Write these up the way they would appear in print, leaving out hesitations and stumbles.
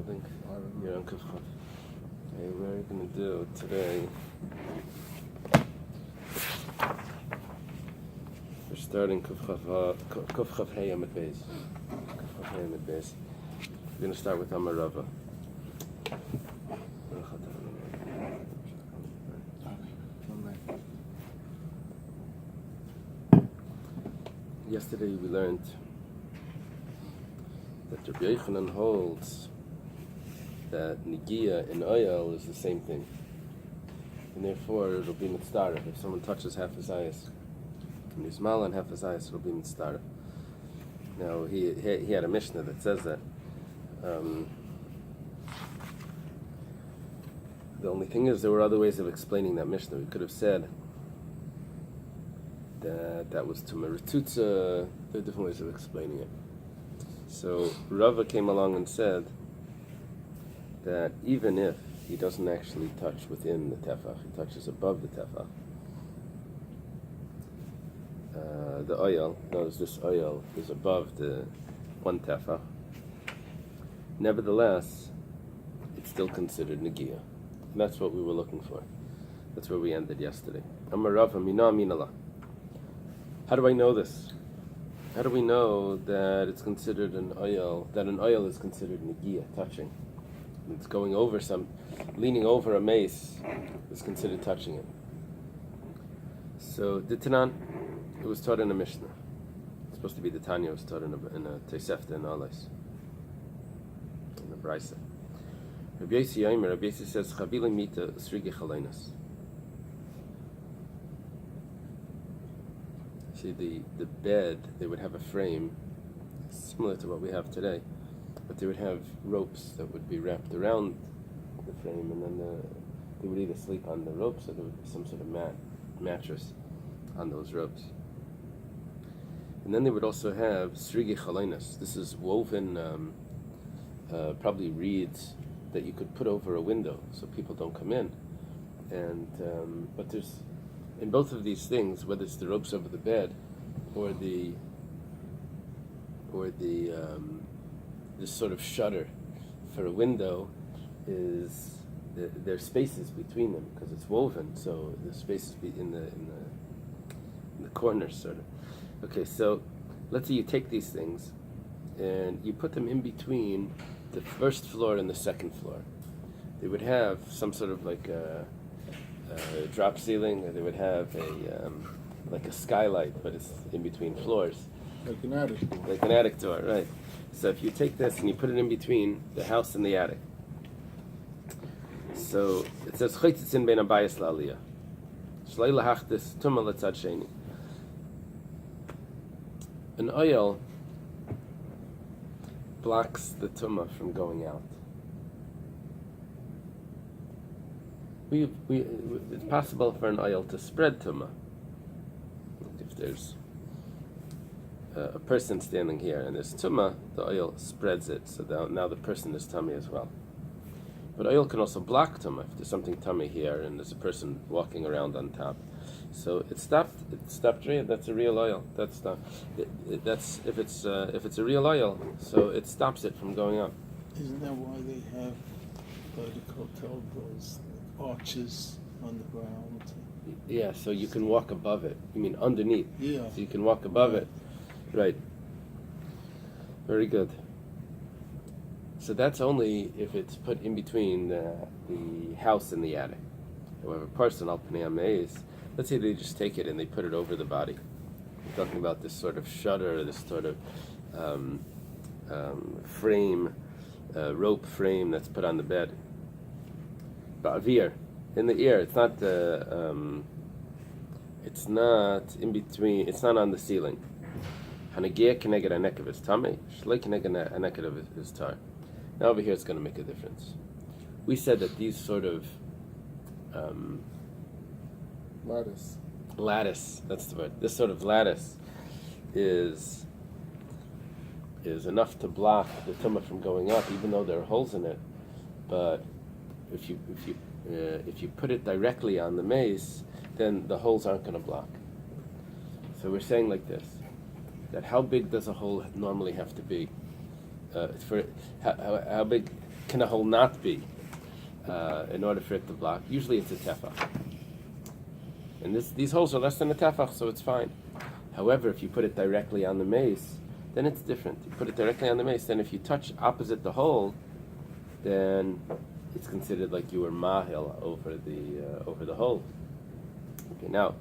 think you're on Kuf Chav. Okay, we're going to do today. We're starting Kuf Chav Hey Amid Bais. Kuf Chav Hey Amid Bais. We're going to start with Amar Rava. Yesterday we learned that Rabbi Yochanan holds that Nigia and oil is the same thing, and therefore it'll be mitzdaref. If someone touches half his eyes, and he's mal on half his eyes, it'll be mitzdaref. Now he had a mishnah that says that. The only thing is, there were other ways of explaining that mishnah. We could have said that was to Meritutza. There are different ways of explaining it. So Rava came along and said that even if he doesn't actually touch within the tefach, he touches above the tefach, the oil, notice this oil is above the one tefach, nevertheless, it's still considered negia. And that's what we were looking for. That's where we ended yesterday. Amar Rava mina minala. How do I know this? How do we know that it's considered an oil, that an oil is considered negia, touching? It's going over leaning over a mace is considered touching it. So, Ditanan, it was taught in a Mishnah. It's supposed to be the Tanya, was taught in a Tosefta in Eily, in the Bais. Rabbi Yomi says, Chavila mita srigi chaleinas. See, the bed, they would have a frame similar to what we have today, but they would have ropes that would be wrapped around the frame, and then they would either sleep on the ropes or there would be some sort of mattress on those ropes. And then they would also have srigi chaleinas. This is woven, probably reeds that you could put over a window so people don't come in. And but there's, in both of these things, whether it's the ropes over the bed or the this sort of shutter for a window, is there's spaces between them because it's woven, so there's spaces in the corners, sort of. Okay, so let's say you take these things and you put them in between the first floor and the second floor. They would have some sort of like a drop ceiling, or they would have like a skylight, but it's in between floors. Like an attic door. Like an attic door, right. So if you take this and you put it in between the house and the attic. So it says, Chaytzitzin bein Bais la'aliyah. Shlei lahachtis tumah letzad sheni. An oil blocks the tumah from going out. It's possible for an oil to spread tumah. If there's a person standing here and there's tumah, the oil spreads it, so now the person is tummy as well. But oil can also block tumah. If there's something tummy here and there's a person walking around on top, so it stopped. That's a real oil. That's if it's a real oil, so it stops it from going up. Isn't that why they have the hotel those arches on the ground? Yeah, so you can walk above it. You mean underneath? Yeah. So you can walk above it. Right. Very good. So that's only if it's put in between the house and the attic. However, person al pnei hameis, let's say they just take it and they put it over the body. We're talking about this sort of shutter, this sort of frame, rope frame that's put on the bed. Ba'avir, in the ear. It's not in between. It's not on the ceiling. Hanagir keneged hanekev is tamei. Shlei keneged hanekev is tar. Now over here, it's going to make a difference. We said that these sort of lattice. That's the word. This sort of lattice is enough to block the tumah from going up, even though there are holes in it. But if you put it directly on the mace, then the holes aren't going to block. So we're saying like this, that how big does a hole normally have to be? How big can a hole not be in order for it to block? Usually it's a tefach. And these holes are less than a tefach, so it's fine. However, if you put it directly on the mace, then it's different. You put it directly on the mace, then if you touch opposite the hole, then it's considered like you were mahil over the hole. Okay, now,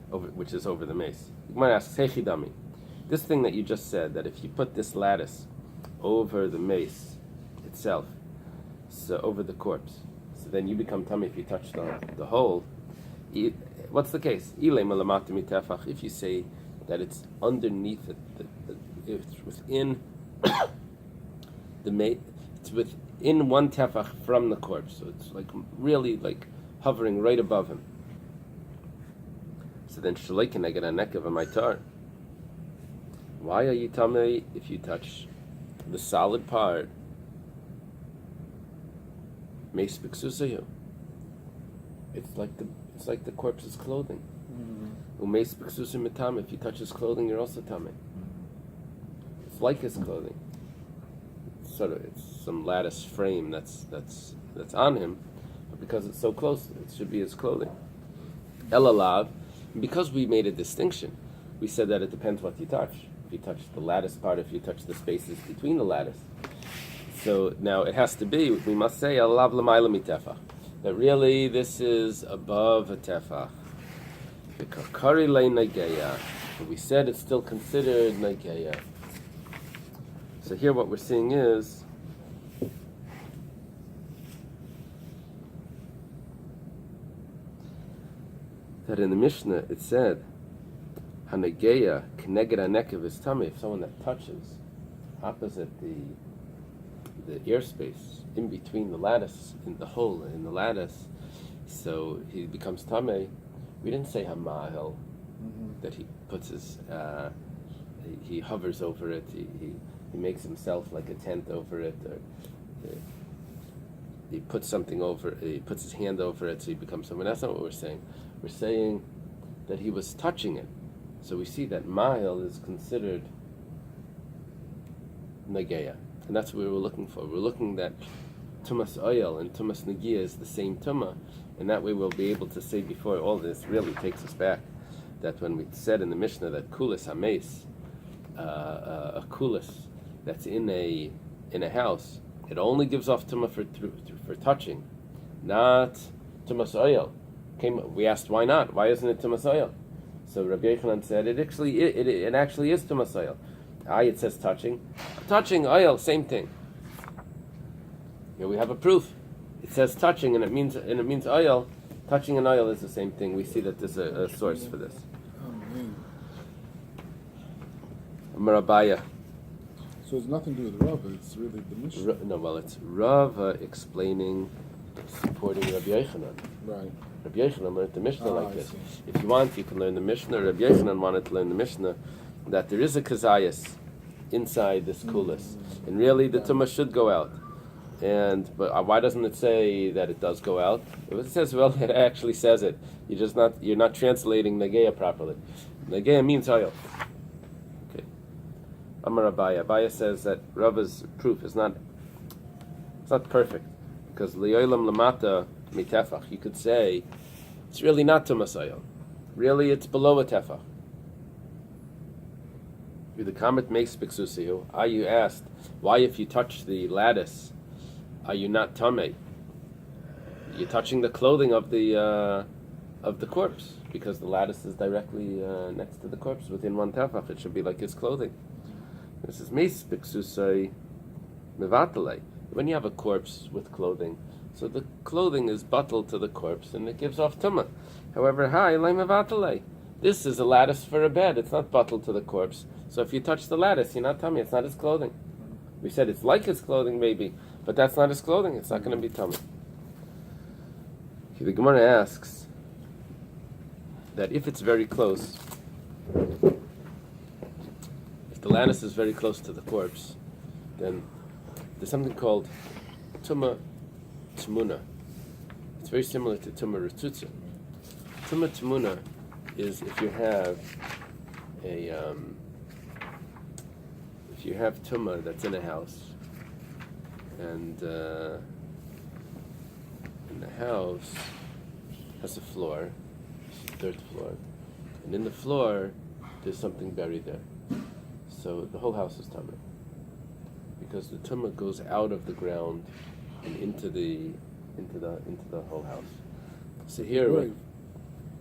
which is over the mace. The Gemara asks, Hechidami, this thing that you just said, that if you put this lattice over the mace itself, so over the corpse, so then you become tummy if you touch the hole. What's the case? Eily malamata mitefach. If you say that it's underneath it, it's within the mace, it's within one tefach from the corpse, so it's like really like hovering right above him. So then shalei can I get a neck of a maitar? Why are you tummy if you touch the solid part? Meis b'ksusayu. It's like the corpse's clothing. Umeis b'ksusayu mitam. If you touch his clothing, you're also tummy. It's like his clothing. It's some lattice frame that's on him, but because it's so close, it should be his clothing. Elalav. Because we made a distinction, we said that it depends what you touch. If you touch the lattice part, if you touch the spaces between the lattice. So now it has to be, we must say, alav l'mayla mitefach, that really this is above a tefach. V'kakari lei nageya. We said it's still considered nageya. So here what we're seeing is that in the Mishnah it said, Hanageya kneged hanekev is tummy. If someone that touches opposite the airspace in between the lattice, in the hole in the lattice, so he becomes tummy. We didn't say hamahel, that he puts his he hovers over it. He makes himself like a tent over it, or he puts something over. He puts his hand over it, so he becomes someone. That's not what we're saying. We're saying that he was touching it. So we see that mahil is considered nageya, and that's what we were looking for. We're looking that tumas oil and tumas nageya is the same tuma, and that way we'll be able to say before all this really takes us back that when we said in the Mishnah that kulis hames, a kulis that's in a house, it only gives off tuma for touching, not tumas oil. We asked why not? Why isn't it tumas oil? So Rabbi Yochanan said it actually is tumas oil. It says touching oil, same thing. Here we have a proof. It says touching and it means oil. Touching and oil is the same thing. We see that there's a source for this. Marabaya. So it's nothing to do with Rava, it's really the Mishnah. It's Rava explaining, supporting Rabbi Yochanan. Right. Rabbi Yochanan learned the Mishnah like this. If you want, you can learn the Mishnah. Rabbi Yochanan wanted to learn the Mishnah that there is a kazayas inside this kulis, and really the tumah should go out. But why doesn't it say that it does go out? It says, well, it actually says it. You're not translating nageya properly. Nageya means oil. Okay. Amar Abaya. Abaya says that Rava's proof is not perfect because li'olam lamata mitefach. You could say it's really not tumas oil. Really, it's below a tefach. The comment makes biksusihu. You asked why, if you touch the lattice, are you not tamei? You're touching the clothing of the corpse because the lattice is directly next to the corpse within one tefach. It should be like his clothing. This is meis biksusai mevatalei. When you have a corpse with clothing, so the clothing is bottled to the corpse and it gives off tumah. However, mevatalei. This is a lattice for a bed. It's not bottled to the corpse. So if you touch the lattice, you're not tummy. It's not his clothing. We said it's like his clothing, maybe, but that's not his clothing. It's not going to be tummy. The Gemara asks that if it's very close, if the lattice is very close to the corpse, then there's something called tumah tmuna. It's very similar to tumah retzutza. Tumah tmuna is if you have tumah that's in a house, and the house has a floor, third floor, and in the floor there's something buried there. So the whole house is tumah, because the tumah goes out of the ground and into the whole house. So here, Right.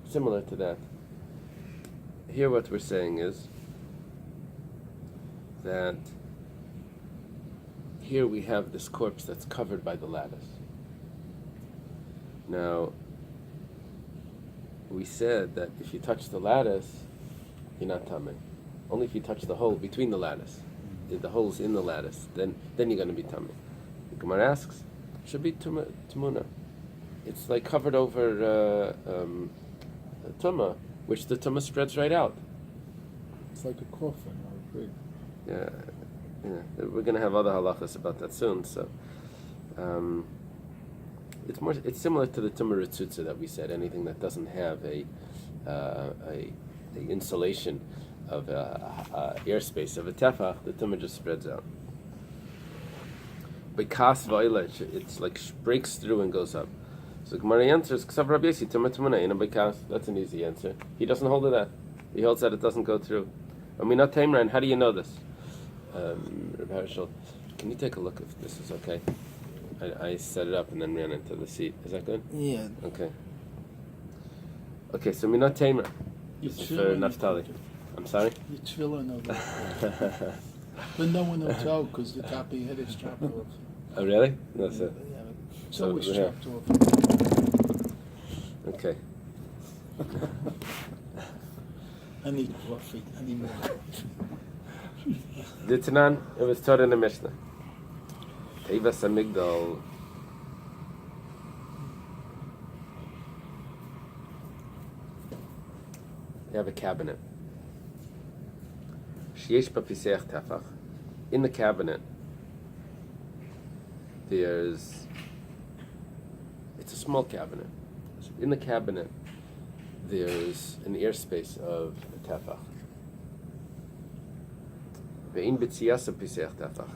similar to that. Here, what we're saying is that here we have this corpse that's covered by the lattice. Now, we said that if you touch the lattice, you're not tamei. Only if you touch the hole between the lattice, if the hole's in the lattice, then you're going to be tamei. The Gemara asks, should be tumuna. It's like covered over tumah, which the tumah spreads right out. It's like a coffin or a pig. Yeah. We're going to have other halachas about that soon. So, it's similar to the tumah ritzutza that we said. Anything that doesn't have a insulation of airspace of a tefach, the tumah just spreads out. But kas v'oila, it's like breaks through and goes up. So Gemara answers, "Ksav Rabbi Yossi tumah tumana ina b'kas." That's an easy answer. He doesn't hold to that. He holds that it doesn't go through. Aminat Taimran, how do you know this? Rabbi Herschel, can you take a look if this is okay? I set it up and then ran into the seat. Is that good? Yeah. Okay. Okay, so Aminat Taimran. Your This is for tefillin, Naftali. I'm sorry? Your tefillin over there. But no one will tell because the top of your head is chopped off. Oh, really? That's it. Yeah, it's So always we're here. chopped off. Okay. I need coffee. I need more coffee. The Tanan, it was taught in the Mishnah. Teivas Amigdal. You have a cabinet. Sheyesh ba piseach tefach. In the cabinet, it's a small cabinet. In the cabinet, there's an airspace of a tefach. Ve'in b'tziyasa piseach tefach.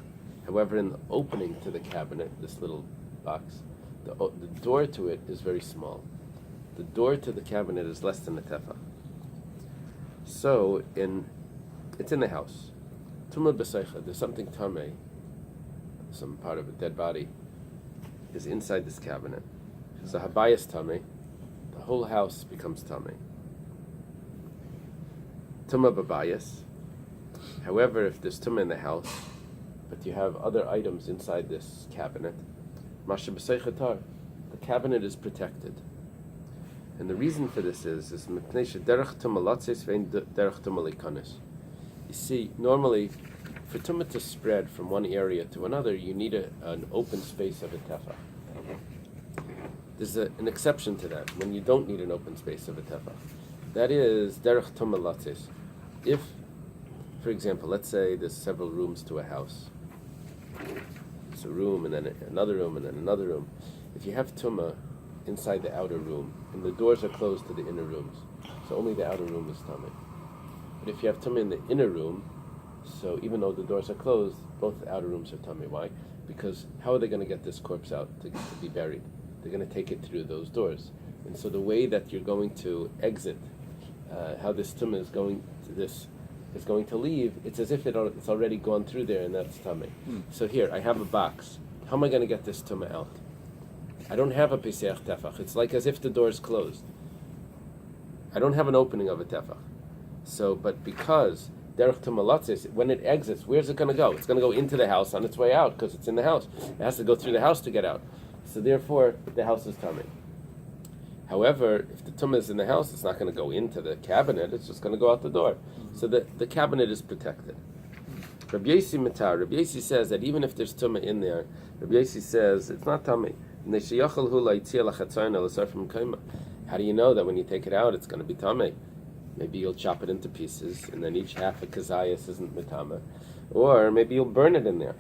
However, in the opening to the cabinet, this little box, the door to it is very small. The door to the cabinet is less than a tefach. So, it's in the house. Tumah b'seicha, there's something tamei, some part of a dead body, is inside this cabinet. So habayas tamei, the whole house becomes tamei. Tumah b'bayas. However, if there's tumah in the house, but you have other items inside this cabinet, masha b'seicha tar, the cabinet is protected. And the reason for this is mipnei shederech tumah latzes ve'in derech tumah likanis. You see, normally, for tumah to spread from one area to another, you need an open space of a tefach. There's an exception to that, when you don't need an open space of a tefach. That is derech tumah latzes. If, for example, let's say there's several rooms to a house. It's a room, and then another room, and then another room. If you have tumah inside the outer room, and the doors are closed to the inner rooms, so only the outer room is tamei. But if you have tumah in the inner room, so even though the doors are closed, both the outer rooms are tamei. Why? Because how are they going to get this corpse out to be buried? They're going to take it through those doors. And so the way that you're going to exit, how this tumah is going to leave, it's as if it's already gone through there, and that's tamei. So here, I have a box. How am I going to get this tumah out? I don't have a piseach tefach. It's like as if the door is closed. I don't have an opening of a tefach. So, but because derech tumah latzes, when it exits, where's it going to go? It's going to go into the house on its way out because it's in the house. It has to go through the house to get out. So therefore, the house is tamei. However, if the tumah is in the house, it's not going to go into the cabinet. It's just going to go out the door. So the cabinet is protected. Rabbi Yossi Matar. Rabbi Yossi says that even if there's tumah in there, Rabbi Yossi says it's not tamei. How do you know that when you take it out, it's going to be tamei? Maybe you'll chop it into pieces, and then each half a kazayas isn't metama. Or maybe you'll burn it in there.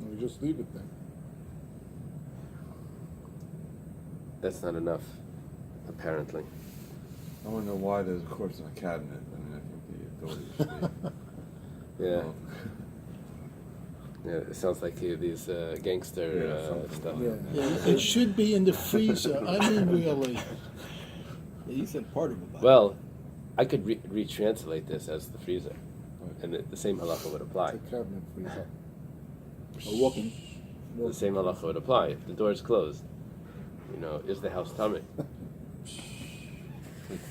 We just leave it there. That's not enough, apparently. I want to know why there's a corpse in a cabinet. I mean, I think the authorities should be. Yeah. Yeah, it sounds like these gangster stuff. Yeah. Yeah, it should be in the freezer. I mean, really. Yeah, you said part of it. Well, I could retranslate this as the freezer, and the same halacha would apply. It's a cabinet freezer. Or walking. The same halacha would apply. If the door is closed, is the house tummy?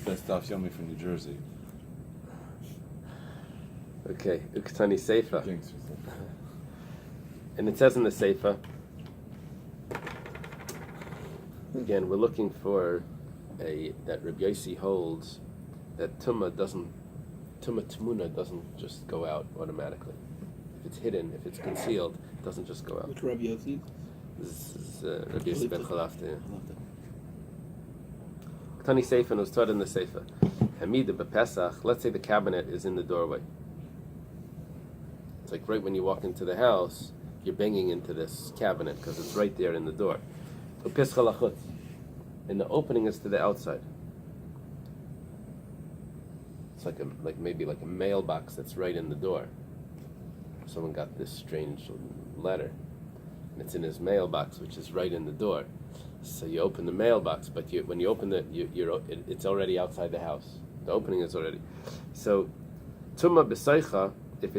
That's Daf Yomi from New Jersey. Okay, uktani seifa. Gangsters. And it says in the Seifa, again, we're looking for that Rabbi Yossi holds that Tumah Tmuna doesn't just go out automatically. If it's hidden, if it's concealed, it doesn't just go out. Which Rabbi Yossi? This is Rabbi Yossi ben Chalafta. I love that. Tani Seifa was taught in the Seifa. Hamida b'Pesach, let's say the cabinet is in the doorway. It's like right when you walk into the house, you're banging into this cabinet because it's right there in the door. And the opening is to the outside. It's maybe like a mailbox that's right in the door. Someone got this strange letter, and it's in his mailbox, which is right in the door. So you open the mailbox, but when you open it's already outside the house. The opening is already. So tumah b'seicha, if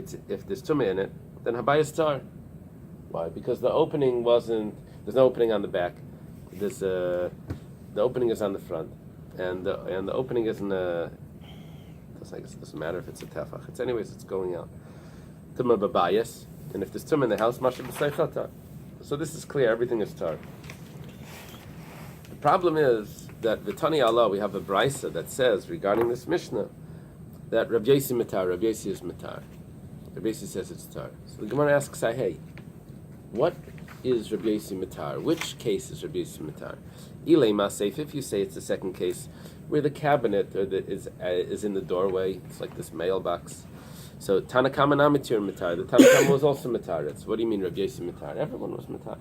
there's tumah in it, then habayis tar. Why? Because the opening there's no opening on the back. The opening is on the front, and the opening isn't it doesn't matter if it's a tefach. It's going out. Tumah b'bayis, and if there's tumah in the house, masha b'seicha tar. So this is clear. Everything is tar. The problem is that v'tani Allah, we have a brisa that says regarding this Mishnah that Rabbi Yossi matar, Rabbi Yossi is matar. Rabbi Yossi says it's tar. So the Gemara asks, hey, what is Rabbi Yossi matar? Which case is Rabbi Yossi matar? Eily masef, if you say it's the second case, where the cabinet is in the doorway, it's like this mailbox. So Tanakama namitir matar. The Tanakama was also matar. What do you mean Rabbi Yossi matar? Everyone was matar.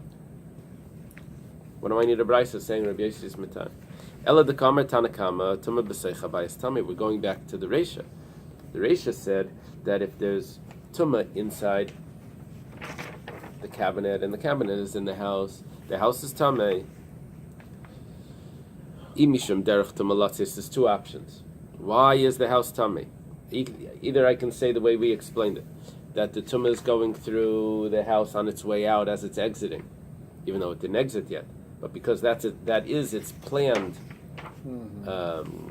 What do I need a brisa saying Rabbi Yossi is matar? Ela de kamer Tanakama tumah b'seicha bayis tami. We're going back to the Reisha. The Reisha said that if there's tumah inside the cabinet and the cabinet is in the house is tamei. Imishum derech tumalatzis. There's two options. Why is the house tamei? Either I can say the way we explained it, that the tumah is going through the house on its way out as it's exiting, even though it didn't exit yet. But because that is its planned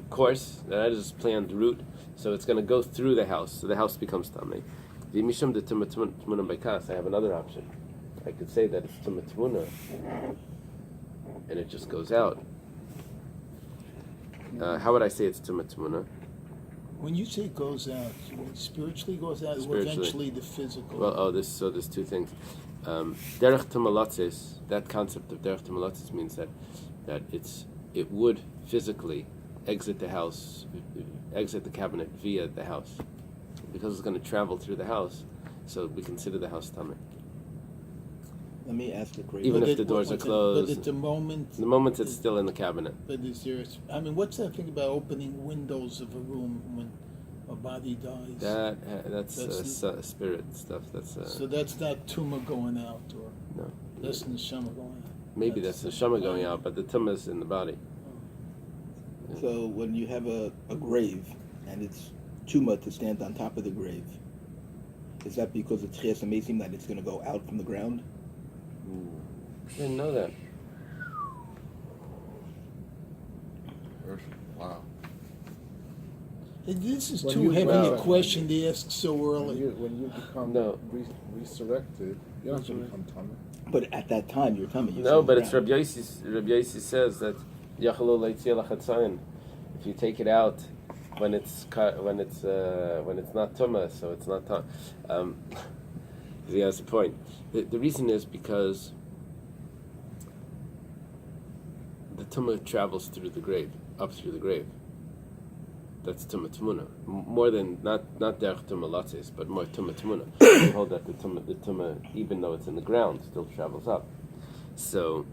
course, that is its planned route, so it's going to go through the house, so the house becomes tamei. I have another option. I could say that it's tumah tmuna, and it just goes out. How would I say it's tumah tmuna? When you say goes out, you mean spiritually goes out, or Spiritually. eventually the physical? Well, there's two things. Derech tumalatzis, that concept of derech tumalatzis means that it would physically exit the house, exit the cabinet via the house, because it's going to travel through the house. So we consider the house tamei. Let me ask the great. Even if the doors are closed. But at the moment it's still in the cabinet. But is there? What's that thing about opening windows of a room when a body dies? That's spirit stuff. So that's not tumah going out, or no. that's neshama going out. Maybe that's the shama going out, but the tumah is in the body. So when you have a grave and it's tumah to stand on top of the grave, is that because it's ches amazing that it's going to go out from the ground? I didn't know that. Wow. And this is When too you- heavy well, a question to ask so When early. you become No. resurrected, you're not going to become tamei. But at that time, you're tummy. No, but it's Rabbi Yossi. Rabbi Yossi says that Yachalu Leitzia Lachatzayin. If you take it out when it's not tumah, so it's not tumah. He has a point. The reason is because the tumah travels through the grave, up through the grave. That's tumah tmuna. More than not derech tumah latzis, but more tumah tmuna. We hold that the tumah, even though it's in the ground, still travels up. So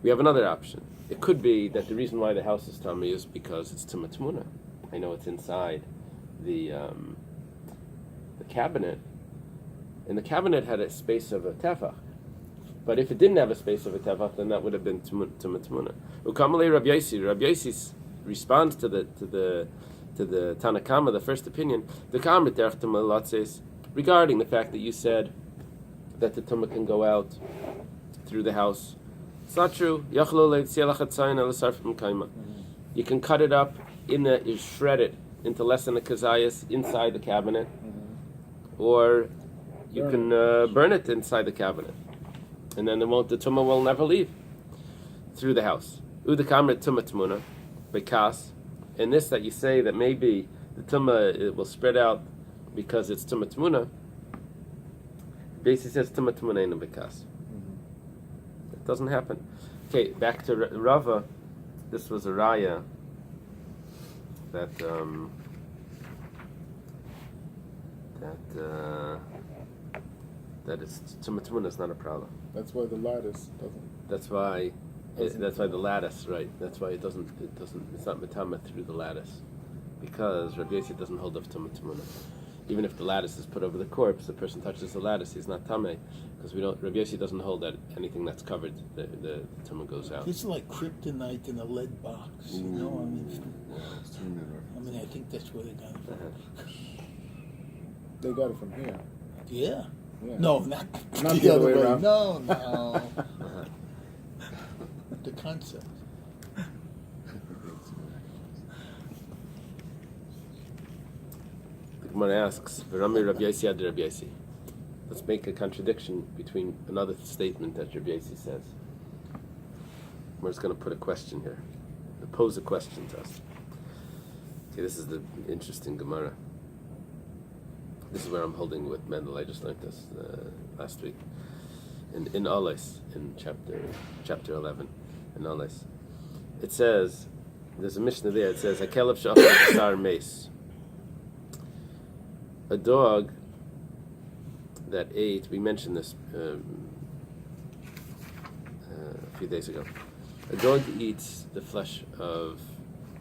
we have another option. It could be that the reason why the house is tamei is because it's tumah tmuna. I know it's inside the cabinet, and the cabinet had a space of a tefach. But if it didn't have a space of a tefach, then that would have been Tmuna. Ukamalei Rabbi Yosi responds to the Tanakama, the first opinion, the Kamrit derech Tumah Latzes, regarding the fact that you said that the Tumah can go out through the house. It's not true. You can cut it up you shred it into less than a kazayas inside the cabinet, or you can burn it inside the cabinet, and then the tumah will never leave through the house. Udakamret tumah tmuna, bekas, and this that you say that maybe the tumah it will spread out because it's tumah tmuna. Basically says tumah tmuna in bekas. It doesn't happen. Okay, back to Rava. This was a raya that it's tumah tmuna is not a problem. That's why the lattice doesn't. That's why the lattice, right? That's why it doesn't. It's not metama through the lattice, because Rabbi Yosi doesn't hold of tumah tmuna. Even if the lattice is put over the corpse, the person touches the lattice, he's not tameh, because Rabbi Yosi doesn't hold that anything that's covered, the tumah goes out. This is like kryptonite in a lead box. You know, I mean, I think that's where they got it from. They got it from here. Yeah. Yeah. No, not the other way around. No. The concept. The Gemara asks, "V'rami Rabbi Yosi ad Rabbi Yosi." Let's make a contradiction between another statement that Rabbi Yosi says. We're just going to put a question here, pose a question to us. Okay, this is the interesting Gemara. This is where I'm holding with Mendel. I just learned this last week. In Eily, in chapter 11, in Eily, it says, there's a Mishnah there. It says, "Hakelev shachar sar mace." A dog that ate. We mentioned this a few days ago. A dog eats the flesh of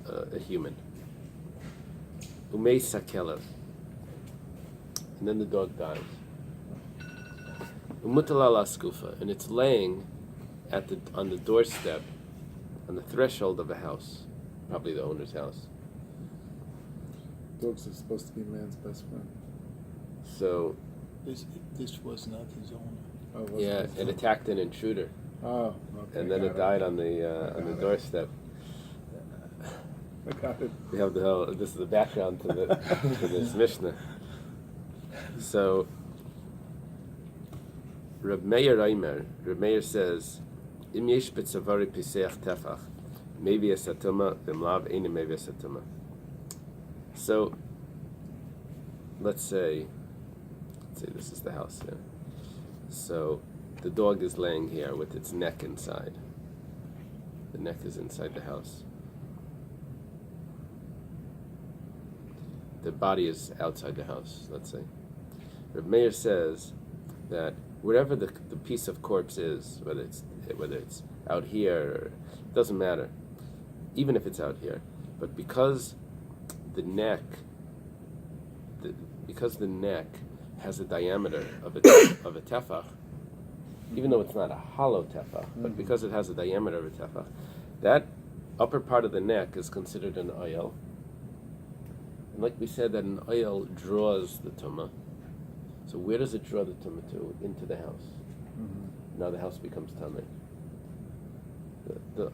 a human. Umeis hakelev. And then the dog dies. Umutalala skufa, and it's laying on the doorstep, on the threshold of a house, probably the owner's house. Dogs are supposed to be man's best friend. So, This was not his owner. Oh, it yeah, wasn't. it attacked an intruder, Oh, okay. and then it died on the doorstep. I got it. We have this is the background to this Mishnah. So, Reb Meir says, "Im yesh betzavari piseach tefach, maybe a satuma, v'mlav eini maybe a satuma." So, let's say this is the house here. So, the dog is laying here with its neck inside. The neck is inside the house. The body is outside the house, let's say. Reb Meir says that wherever the piece of corpse is, whether it's out here, or, it doesn't matter, even if it's out here, but because the neck has a diameter of a tefach, even though it's not a hollow tefach, but because it has a diameter of a tefach, that upper part of the neck is considered an oil. And like we said, that an oil draws the tumah. So where does it draw the tumah to? Into the house. Mm-hmm. Now the house becomes tamei.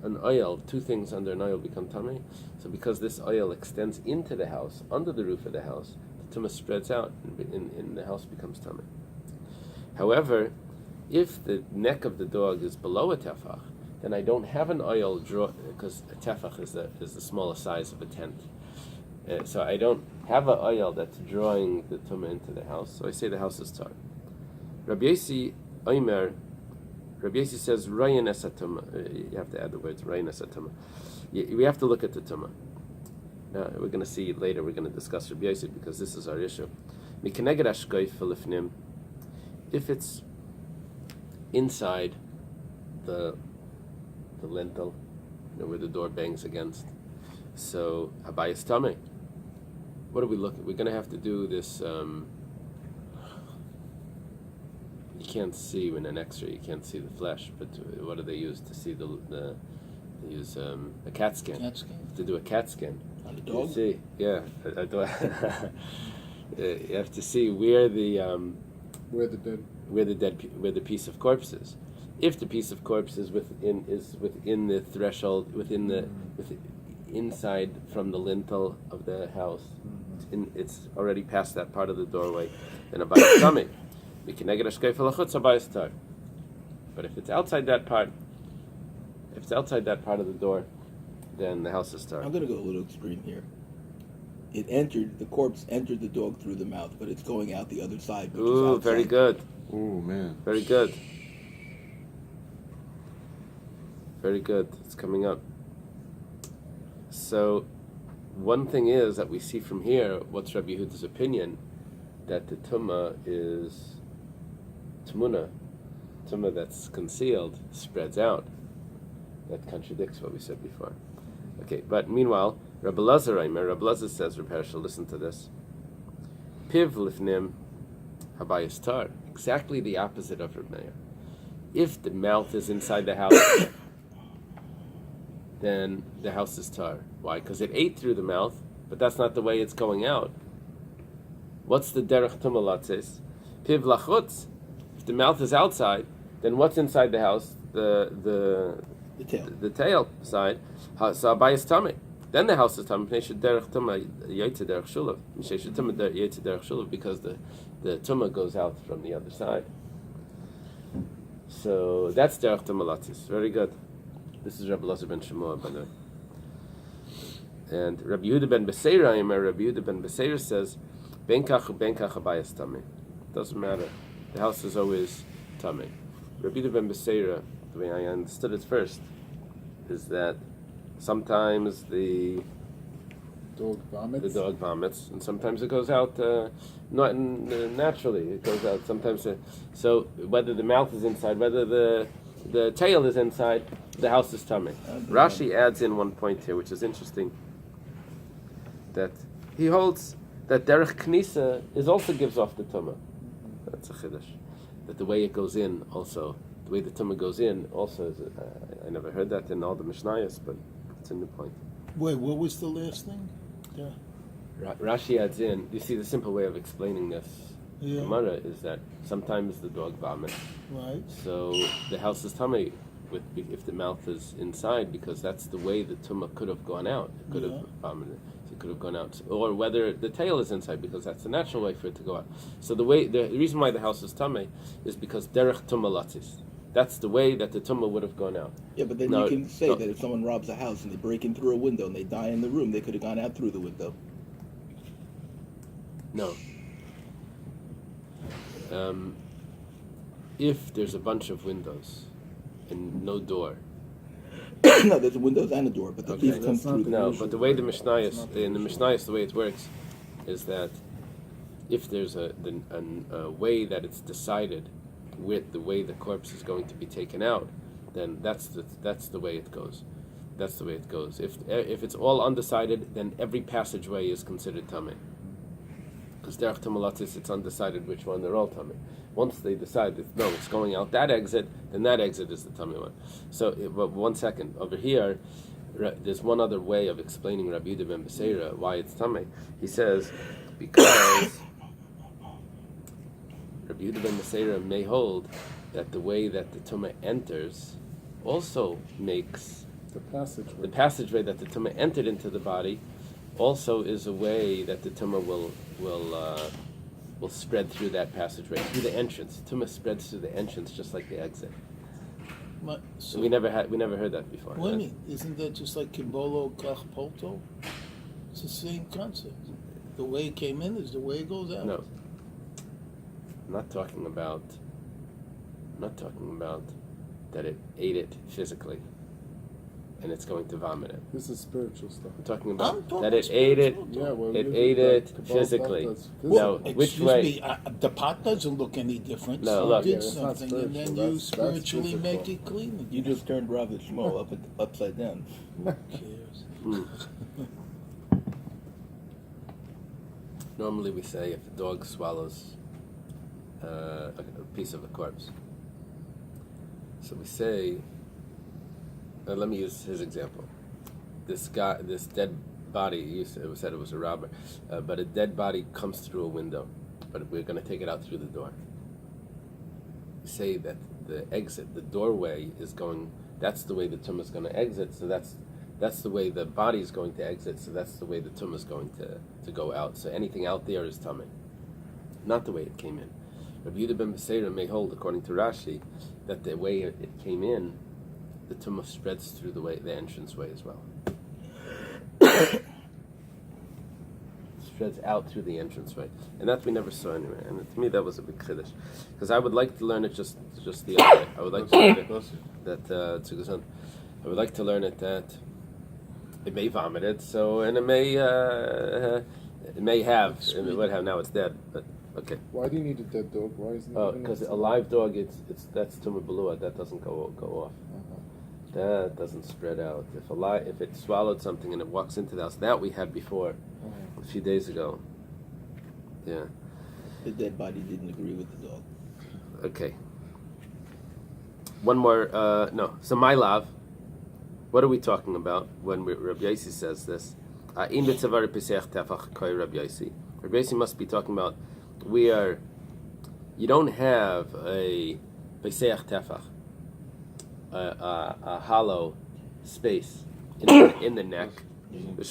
An oil, two things under an oil become tamei. So because this oil extends into the house, under the roof of the house, the tumah spreads out, and the house becomes tamei. However, if the neck of the dog is below a tefach, then I don't have an oil draw, because a tefach is the smallest size of a tent. So I don't have an oil that's drawing the tumah into the house. So I say the house is tar. Rabbi Yosi says rayin es tumah. You have to add the words rayin es tumah. We have to look at the tumah. Now we're going to see later. We're going to discuss Rabbi Yosi because this is our issue. Mikeneged ashkoif filifnim. If it's inside the lintel, where the door bangs against, so habayis tamei. What do we look at? We're going to have to do this you can't see in an X-ray. You can't see the flesh, but what do they use to see they use a CAT scan. Cat scan. To do a CAT scan. On the You dog? see, yeah. You have to see where the Where the dead. where the piece of corpse is. If the piece of corpse is within the threshold, inside from the lintel of the house, it's already past that part of the doorway, then a Bais tummy. But if it's outside that part, of the door, then the house is tar. I'm going to go a little extreme here. The corpse entered the dog through the mouth, but it's going out the other side. Which is Ooh, outside. very good. Oh man. Very good. Very good. It's coming up. So, one thing is that we see from here, what's Rabbi Yehuda's opinion, that the tumah is tmuna that's concealed, spreads out. That contradicts what we said before. Okay, but meanwhile, Rabbi Lazar says, Rabbi Hershel, listen to this. Piv lifnim habayis tar. Exactly the opposite of Rabbi Meir. If the mouth is inside the house, then the house is tar. Why? Because it ate through the mouth, but that's not the way it's going out. What's the derech tumah latzes? Piv lachutz. If the mouth is outside, then what's inside the house? The tail side. So habayis tamei. Then the house is tamei. Derech tumah yaitze derech shulav. Yaitze derech shulav, because the tumah goes out from the other side. So that's derech tumah latzes. Very good. This is Rabbi Lazar ben Shemua, by the way. And Rabbi Yehuda ben Beseira says, Ben kach habayis tamei. Doesn't matter. The house is always tamei. Rabbi Yehuda ben Beseira, the way I understood it first, is that sometimes the Dog vomits, and sometimes it goes out not naturally. It goes out sometimes. So whether the mouth is inside, whether the tail is inside, the house is tamei. Rashi adds in one point here, which is interesting, that he holds that derech knisa also gives off the tumah. That's a chiddush. That the way it goes in also, the way the tumah goes in also is. I never heard that in all the Mishnayos, but it's a new point. Wait, what was the last thing? Yeah. Rashi adds in. You see, the simple way of explaining this Yeah. Gemara is that sometimes the dog vomits. Right. So the house is tamei if the mouth is inside, because that's the way the tumah could have gone out. It could have vomited. It could have gone out. Or whether the tail is inside, because that's the natural way for it to go out. So the reason why the house is tamei is because derech tumah latzis. That's the way that the tumah would have gone out. Yeah, but then you can say that if someone robs a house and they break in through a window and they die in the room, they could have gone out through the window. No. If there's a bunch of windows and no door. No, there's windows and a door, but the thief comes through the No, window. but the way the Mishnayos, the way it works is that if there's a way that it's decided with the way the corpse is going to be taken out, then that's the way it goes. That's the way it goes. If it's all undecided, then every passageway is considered tamei. Because derech tumah latzis, it's undecided which one. They're all tamei. Once they decide that no, it's going out that exit, then that exit is the tamei one. So, but 1 second over here, there's one other way of explaining Rabbi Yehuda ben Beseira why it's tamei. He says because Rabbi Yehuda ben Beseira may hold that the way that the tumah enters also makes The passageway. the passageway that the tumah entered into the body also is a way that the tumah will spread through that passageway, through the entrance. Tumah spreads through the entrance just like the exit. So We never heard that before. What do you mean? Isn't that just like Kimbolo Kach Polto? It's the same concept. The way it came in is the way it goes out. No. I'm not talking about that it ate it physically and it's going to vomit it. This is spiritual stuff. I'm talking about I'm talking that it ate it. spiritual. Yeah, well, It usually ate the it Kabbalah physically. does No, physically. which Excuse way? me, the pot doesn't look any different. No, so look. you Yeah, did it's not something, and then spiritual. you That's spiritually physical. make it clean. You just turned Rav Shmo upside down. Who cares? Normally we say if a dog swallows a piece of a corpse. So we say, let me use his example. This dead body, you said it was a robber, but a dead body comes through a window, but we're going to take it out through the door. We say that the exit, the doorway is going, that's the way the tumah is going to exit, so that's the way the body is going to exit, so that's the way the tumah is going to go out. So anything out there is tumah, not the way it came in. Rabbi Yehuda ben Beseira may hold, according to Rashi, that the way it came in, the tumah spreads through the entranceway as well. Spreads out through the entranceway, and that we never saw anywhere. And to me, that was a big chiddush, because I would like to learn it just the other way. I would like to learn it that I would like to learn it that it may vomit it, and it may have, and it would have. Now it's dead, but okay. Why do you need a dead dog? Why isn't it? Because a live dog, that's tumah belua. That doesn't go off. That doesn't spread out. If it swallowed something and it walks into the house, that we had before, a few days ago. Yeah. The dead body didn't agree with the dog. Okay. One more. No. So my love. What are we talking about when Rabbi Yossi says this? Rabbi Yossi must be talking about you don't have a Beseach Tefach, a hollow space in the neck. We're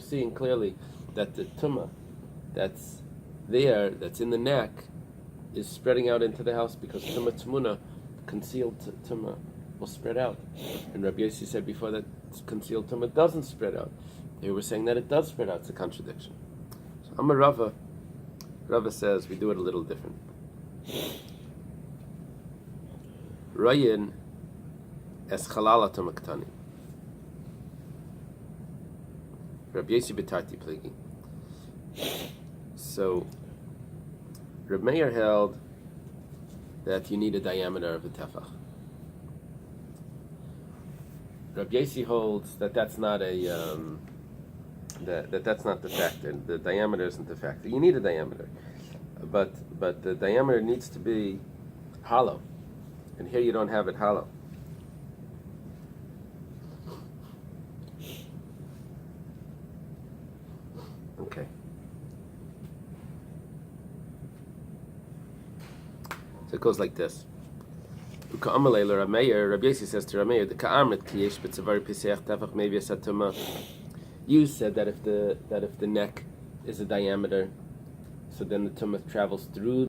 seeing clearly that the tumah that's in the neck, is spreading out into the house, because tumah tmuna, concealed tumah, will spread out. And Rabbi Yossi said before that concealed tumah doesn't spread out. They were saying that it does spread out. It's a contradiction. So Amar Rava. Rava says we do it a little different. Rayin es chalala tumah ktani. Rabbi Yossi b'tarti pligi. So Reb Meir held that you need a diameter of a tefach. Rabbi Yossi holds that that's not that's not the factor. The diameter isn't the factor. You need a diameter, but the diameter needs to be hollow, and here you don't have it hollow. Okay. So it goes like this. Rabbi Yossi says to Rabbi Meir, the ka'amrit kiyesh b'tzavar piseach tefach maybe a satuma. You said that if the neck is a diameter, so then the tumah travels through